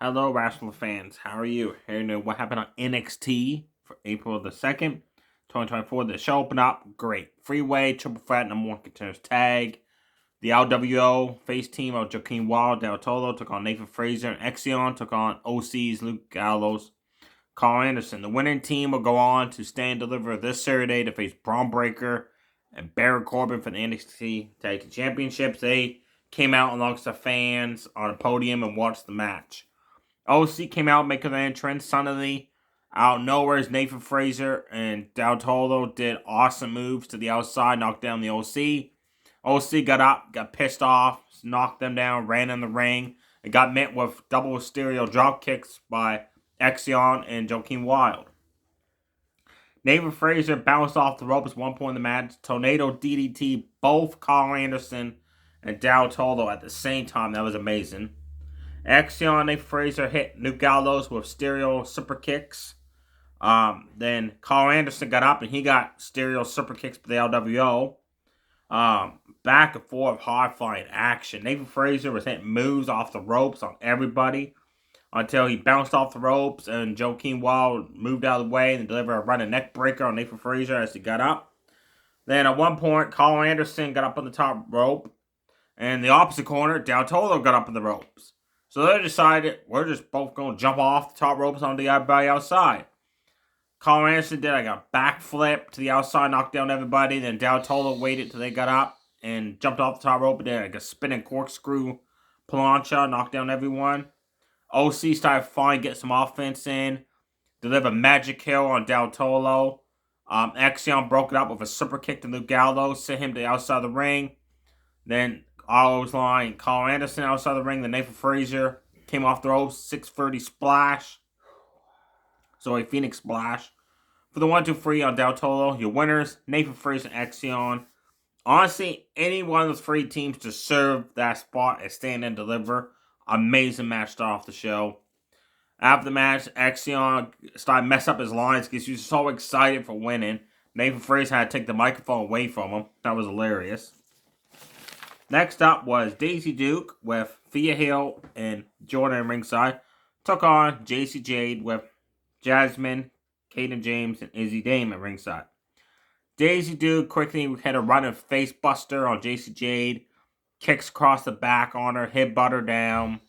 Hello, wrestling fans. How are you? Here you know what happened on NXT for April the 2nd, 2024. The show opened up. Great. Freeway, triple threat, number one contenders tag. The LWO face team of Joaquin Wild, Del Toro took on Nathan Frazer, and Exion took on OC's Luke Gallows, Carl Anderson. The winning team will go on to stand deliver this Saturday to face Braun Breaker and Baron Corbin for the NXT Tag Team Championships. They came out amongst the fans on a podium and watched the match. OC came out making an entrance. Suddenly, out of nowhere, is Nathan Frazer and Del Toro did awesome moves to the outside, knocked down the OC. OC got up, got pissed off, knocked them down, ran in the ring, and got met with double stereo drop kicks by Exion and Joaquin Wild. Nathan Frazer bounced off the ropes at one point in the match. Tornado DDT both Carl Anderson and Del Toro at the same time. That was amazing. Exion and Frazer hit Luke Gallows with stereo super kicks. Then Carl Anderson got up and he got stereo super kicks for the LWO. Back and forth, hard fight action. Nathan Frazer was hitting moves off the ropes on everybody until he bounced off the ropes and Joaquin Wild moved out of the way and delivered a running neck breaker on Nathan Frazer as he got up. Then at one point, Carl Anderson got up on the top rope, and the opposite corner, Del Toro got up on the ropes. So they decided, we're just both going to jump off the top ropes onto everybody outside. Carl Anderson did like a backflip to the outside, knocked down everybody. Then Del Toro waited till they got up and jumped off the top rope and did like a spinning corkscrew plancha, knocked down everyone. OC started finally getting some offense in, delivered magic kill on Del Toro. Exion broke it up with a super kick to Luke Gallows, sent him to the outside of the ring. Then Allo's line, Carl Anderson outside the ring. Then Nathan Frazer came off the ropes, 630 splash. So a Phoenix splash. For the 1-2-3 on Del Toro, your winners, Nathan Frazer and Exion. Honestly, any one of those three teams to serve that spot and stand and deliver. Amazing match start off the show. After the match, Exion started mess up his lines because he was so excited for winning. Nathan Frazer had to take the microphone away from him. That was hilarious. Next up was Daisy Duke with Thea Hill and Jordan ringside. Took on JC Jade with Jasmine, Kaden James, and Izzy Dame at ringside. Daisy Duke quickly had a running face buster on JC Jade. Kicks across the back on her, headbutt her down.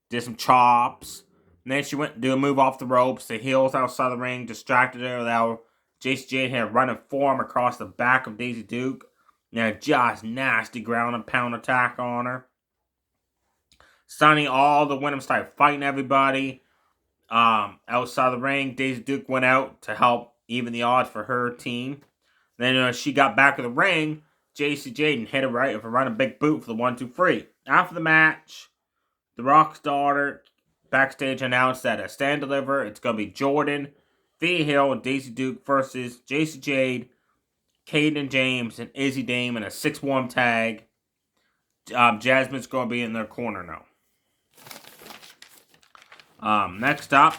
Did some chops. And then she went to do a move off the ropes. The heels outside the ring distracted her. Without JC Jade had a running forearm across the back of Daisy Duke. Now just nasty ground and pound attack on her. Sunny, all the women started fighting everybody. Outside the ring, Daisy Duke went out to help even the odds for her team. Then she got back in the ring. JC Jaden hit her right with a running big boot for the 1-2-3. After the match, the Rock's daughter backstage announced that a stand deliver, it's going to be Jordan, Thea Hill, and Daisy Duke versus JC Jade, Kaden James, and Izzy Dame in a 6-1 tag. Jasmine's going to be in their corner now. Next up,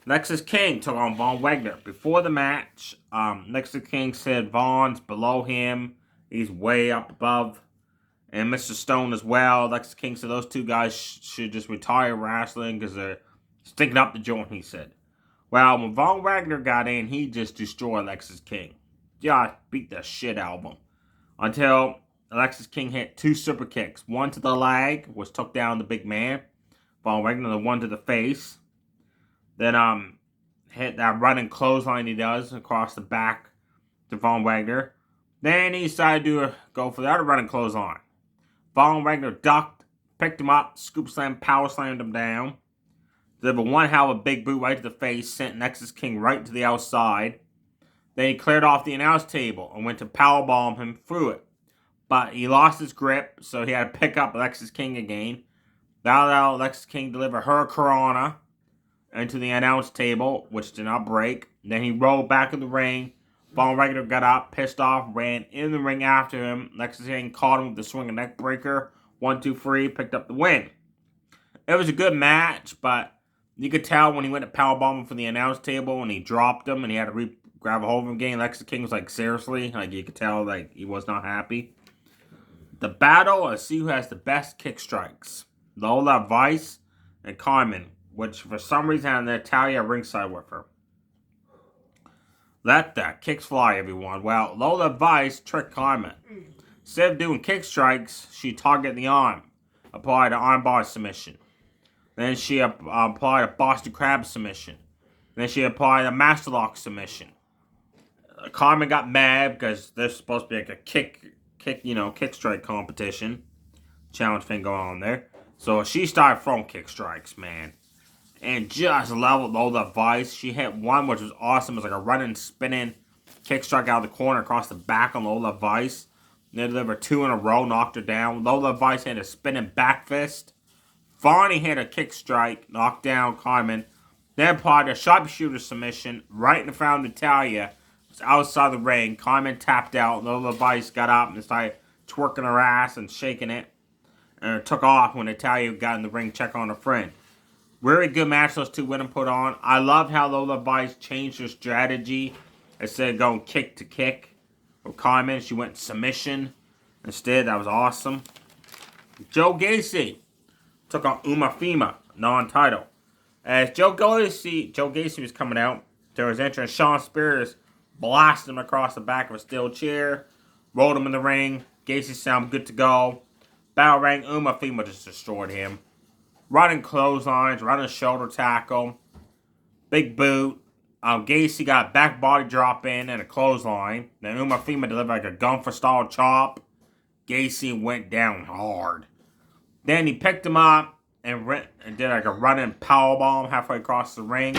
Lexis King took on Von Wagner. Before the match, Lexis King said Von's below him. He's way up above. And Mr. Stone as well. Lexis King said those two guys should just retire wrestling because they're sticking up the joint, he said. Well, when Von Wagner got in, he just destroyed Lexis King. Yeah, beat the shit out of him. Until Lexis King hit 2 super kicks. One to the leg, which took down the big man. Von Wagner, the one to the face. Then hit that running clothesline he does across the back to Von Wagner. Then he decided to go for the other running clothesline. Von Wagner ducked, picked him up, scoop slam, power slammed him down. Delivered one hell of a big boot right to the face, sent Lexis King right to the outside. Then he cleared off the announce table and went to powerbomb him through it. But he lost his grip, so he had to pick up Lexis King again. Now Lexis King delivered her Corona into the announce table, which did not break. Then he rolled back in the ring. Von Wagner got up, pissed off, ran in the ring after him. Lexis King caught him with the swinging neck breaker. 1-2-3, picked up the win. It was a good match, but you could tell when he went to powerbomb him from the announce table and he dropped him and he had to grab a hold of him again. Lexis King was like, seriously? Like, you could tell like he was not happy. The battle, let's see who has the best kick strikes. Lola Vice and Carmen, which for some reason had Natalya ringside with her. Let the kicks fly, everyone. Well, Lola Vice tricked Carmen. Instead of doing kick strikes, she targeted the arm, applied an armbar submission. Then she applied a Boston Crab submission. Then she applied a Master Lock submission. Carmen got mad because there's supposed to be like a kick strike competition. Challenge thing going on there. So she started throwing kick strikes, man. And just leveled Lola Vice. She hit one, which was awesome. It was like a running, spinning kick strike out of the corner across the back on Lola Vice. They delivered 2 in a row, knocked her down. Lola Vice had a spinning back fist. Farney hit a kick strike, knocked down Carmen. Then applied a sharpshooter submission right in front of Natalya. It was outside the ring. Carmen tapped out. Lola Vice got up and started twerking her ass and shaking it. And it took off when Natalya got in the ring to check on her friend. Very good match those two women put on. I loved how Lola Vice changed her strategy. Instead of going kick to kick with Carmen, she went submission instead. That was awesome. Joe Gacy took on Uma Fima, non-title. As Joe Gacy was coming out, there was entrance. Shawn Spears blasted him across the back of a steel chair, rolled him in the ring. Gacy sounded good to go. Battle rang. Uma Fima just destroyed him. Running clotheslines, running shoulder tackle, big boot. Gacy got a back body drop in and a clothesline. Then Uma Fima delivered like a Gunther style chop. Gacy went down hard. Then he picked him up and did like a running powerbomb halfway across the ring.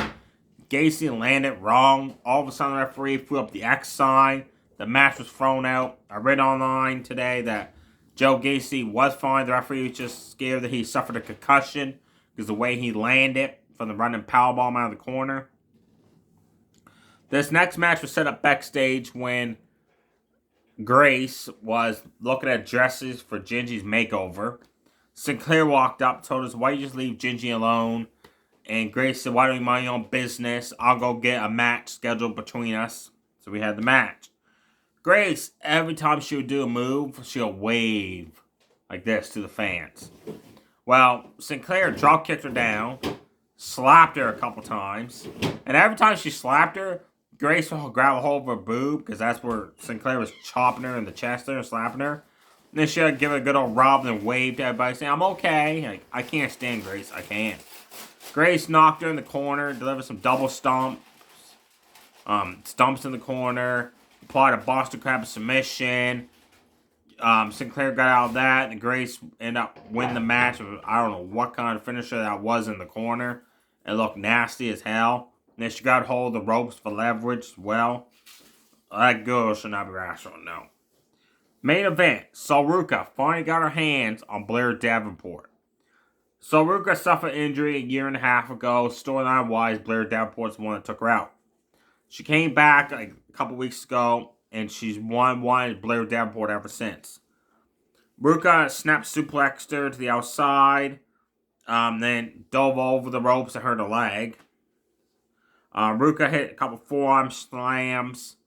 Gacy landed wrong. All of a sudden, the referee threw up the X sign. The match was thrown out. I read online today that Joe Gacy was fine. The referee was just scared that he suffered a concussion because the way he landed from the running powerbomb out of the corner. This next match was set up backstage when Grace was looking at dresses for Gingy's makeover. Sinclair walked up, told us, why you just leave Gingy alone? And Grace said, why don't you mind your own business? I'll go get a match scheduled between us. So we had the match. Grace, every time she would do a move, she'll wave like this to the fans. Well, Sinclair drop kicked her down, slapped her a couple times, and every time she slapped her, Grace will grab a hold of her boob, because that's where Sinclair was chopping her in the chest there and slapping her. And then she'll give her a good old rub and wave to everybody saying, I'm okay. Like, I can't stand Grace. I can't. Grace knocked her in the corner, delivered some double stumps in the corner, applied a Boston Crab submission. Sinclair got out of that, and Grace ended up winning the match. I don't know what kind of finisher that was in the corner. It looked nasty as hell. And then she got hold of the ropes for leverage as well. That girl should not be wrestling, no. Main event, Saruka finally got her hands on Blair Davenport. Saruka suffered injury a year and a half ago. Storyline-wise, Blair Davenport's the one that took her out. She came back like a couple weeks ago, and she's won Blair Davenport ever since. Ruka snapped suplexed her to the outside, then dove over the ropes and hurt her leg. Ruka hit a couple forearm slams.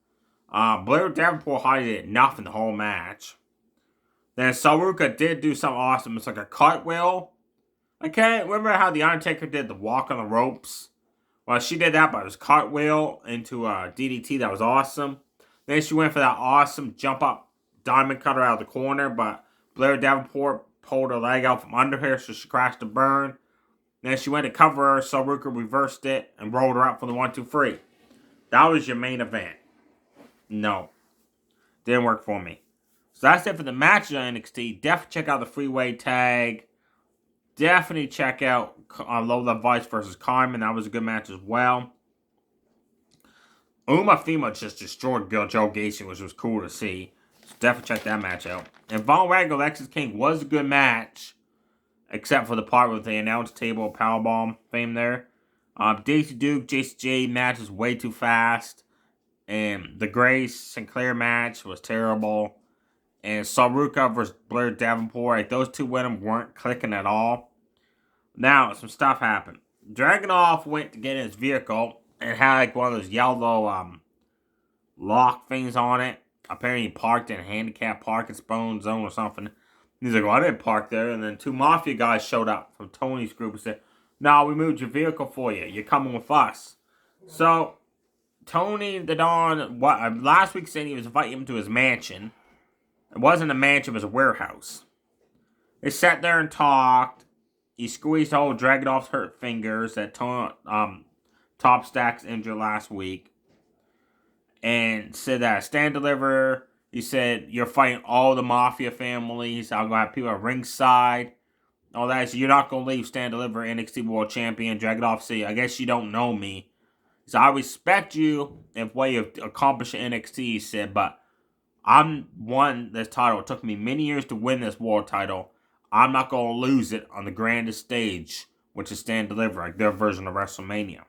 Blair Davenport hardly did nothing the whole match. Then Saruka did do something awesome. It's like a cartwheel. I can't remember how The Undertaker did the walk on the ropes. Well, she did that, but it was cartwheel into a DDT. That was awesome. Then she went for that awesome jump up diamond cutter out of the corner, but Blair Davenport pulled her leg out from under her, so she crashed the burn. Then she went to cover her, Saruka reversed it and rolled her up for the 1-2-3. That was your main event. No. Didn't work for me. So that's it for the matches on NXT. Definitely check out the Freeway tag. Definitely check out Lola Vice versus Carmen. That was a good match as well. Uma Fima just destroyed Joe Gacy, which was cool to see. So definitely check that match out. And Von Wagner, Lexis King was a good match. Except for the part with the announce table powerbomb fame there. Daisy Duke, JCJ match was way too fast. And the Grace Sinclair match was terrible. And Saruka versus Blair Davenport, like those two women weren't clicking at all. Now, some stuff happened. Dragunov went to get in his vehicle and had like one of those yellow lock things on it. Apparently he parked in a handicapped parking zone or something. He's like, well, I didn't park there. And then two Mafia guys showed up from Tony's group and said, No, we moved your vehicle for you. You're coming with us. So, Tony the Don, last week said he was inviting him to his mansion. It wasn't a mansion, it was a warehouse. They sat there and talked. He squeezed the whole Dragunov hurt fingers that Top Stacks injured last week. And said that Stand Deliver, he said, you're fighting all the Mafia families. I'm going to have people at ringside. All that. So you're not going to leave Stand Deliver, NXT World Champion, Dragunov City. I guess you don't know me. So I respect you in what you've accomplished in NXT, he said, but I'm won this title. It took me many years to win this world title. I'm not going to lose it on the grandest stage, which is Stand Deliver, like their version of WrestleMania.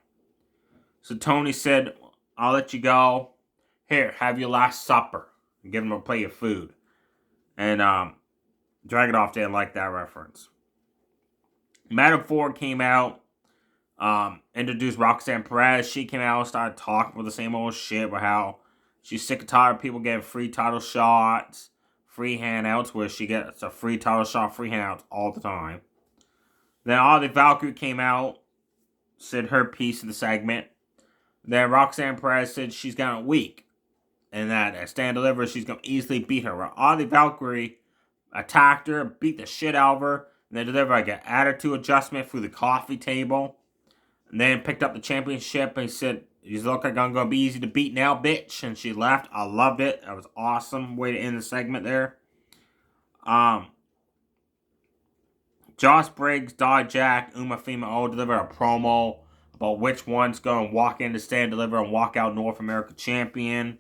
So Tony said, I'll let you go. Here, have your last supper. And give him a plate of food. And Dragunov didn't like that reference. Madam Ford came out, introduced Roxanne Perez. She came out and started talking with the same old shit about how she's sick and tired of people getting free title shots, free handouts, where she gets a free title shot, free handouts all the time. Then Aubrey Valkyrie came out, said her piece of the segment. Then Roxanne Perez said she's got a week. And that at Stand Deliver, she's going to easily beat her. Well, Aubrey Valkyrie attacked her, beat the shit out of her, and then delivered like an attitude adjustment through the coffee table. And then picked up the championship and said, you look like I'm going to be easy to beat now, bitch. And she left. I loved it. That was awesome way to end the segment there. Josh Briggs, Dijak, Uma Fima all delivered a promo about which one's going to walk into Stand Deliver and walk out North America champion.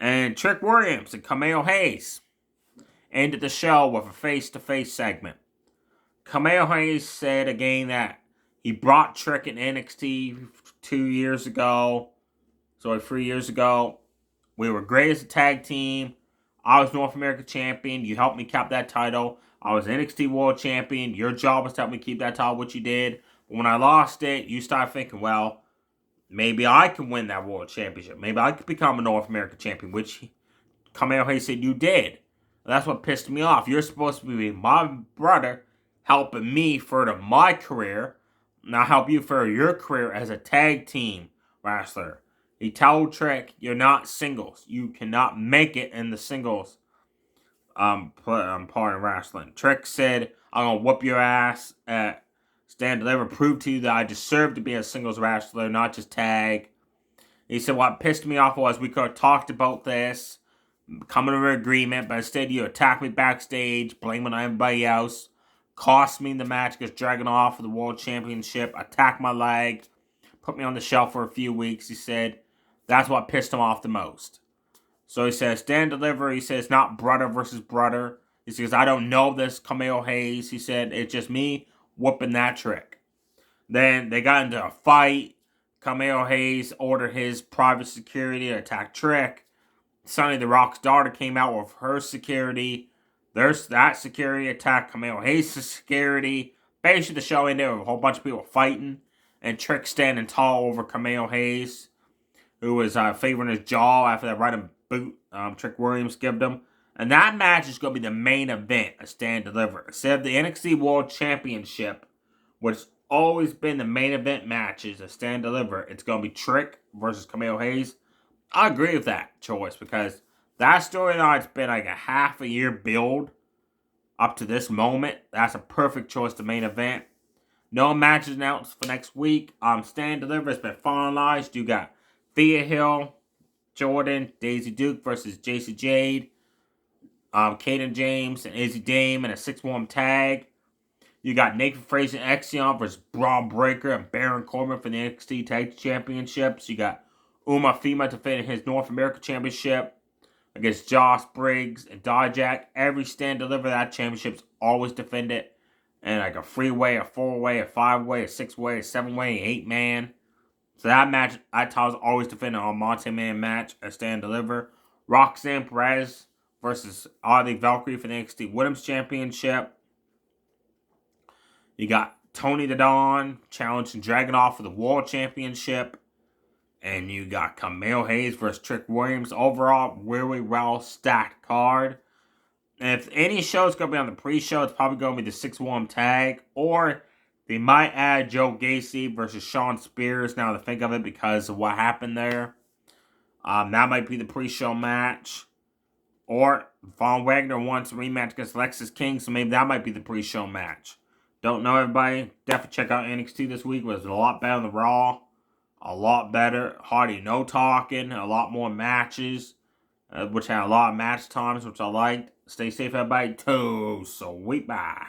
And Trick Williams and Camille Hayes ended the show with a face-to-face segment. Camille Hayes said again that he brought Trick in NXT 3 years ago. We were great as a tag team. I was North America champion. You helped me cap that title. I was NXT World Champion. Your job was to help me keep that title, which you did. But when I lost it, you started thinking, well, maybe I can win that World Championship. Maybe I could become a North American champion, which Camille Hayes said you did. That's what pissed me off. You're supposed to be my brother, helping me further my career. Now help you further your career as a tag team wrestler. He told Trick, you're not singles. You cannot make it in the singles part of wrestling. Trick said, I'm going to whoop your ass at Stand Deliver, prove to you that I deserve to be a singles wrestler, not just tag. He said, what pissed me off was we could have talked about this, coming to an agreement, but instead you attacked me backstage, blaming everybody else, cost me the match against Dragunov for the World Championship, attacked my leg, put me on the shelf for a few weeks. He said, that's what pissed him off the most. So he says, Stand Deliver, he says, not brother versus brother. He says, I don't know this Camille Hayes. He said, it's just me whooping that Trick. Then they got into a fight. Camille Hayes ordered his private security to attack Trick. Sonny the Rock's daughter came out with her security. There's that security attacked Camille Hayes' security. Basically, the show ended with a whole bunch of people fighting. And Trick standing tall over Camille Hayes, who was favoring his jaw after that right boot Trick Williams gave him. And that match is going to be the main event of Stand Deliver. Instead of the NXT World Championship, which has always been the main event matches of Stand Deliver, it's going to be Trick versus Camille Hayes. I agree with that choice because that storyline's been like a half a year build up to this moment. That's a perfect choice to main event. No matches announced for next week. Stand Deliver has been finalized. You got Thea Hill, Jordan, Daisy Duke versus JC Jade, Kaden James and Izzy Dame in a 6-1 tag. You got Nathan Frazer and Exion versus Braun Breaker and Baron Corbin for the NXT Tag Championships. You got Uma Fima defending his North America Championship against Josh Briggs and Dijak. Every Stand Deliver that championship's always defended. And like a 3-way, a 4-way, a 5-way, a 6-way, a 7-way, 8-man. So that match, that title's always defended on a multi-man match at Stand Deliver. Roxanne Perez versus Aubrey Valkyrie for the NXT Women's Championship. You got Tony the Don challenging Dragunov for the World Championship. And you got Camille Hayes versus Trick Williams. Overall, really well stacked card. And if any show is going to be on the pre-show, it's probably going to be the 6-1 tag or They might add Joe Gacy versus Shawn Spears now to think of it because of what happened there. That might be the pre-show match. Or Von Wagner wants a rematch against Lexis King, so maybe that might be the pre-show match. Don't know, everybody. Definitely check out NXT this week. It was a lot better than Raw. A lot better. Hardly no talking. A lot more matches. Which had a lot of match times, which I liked. Stay safe, everybody. Too sweet. Bye.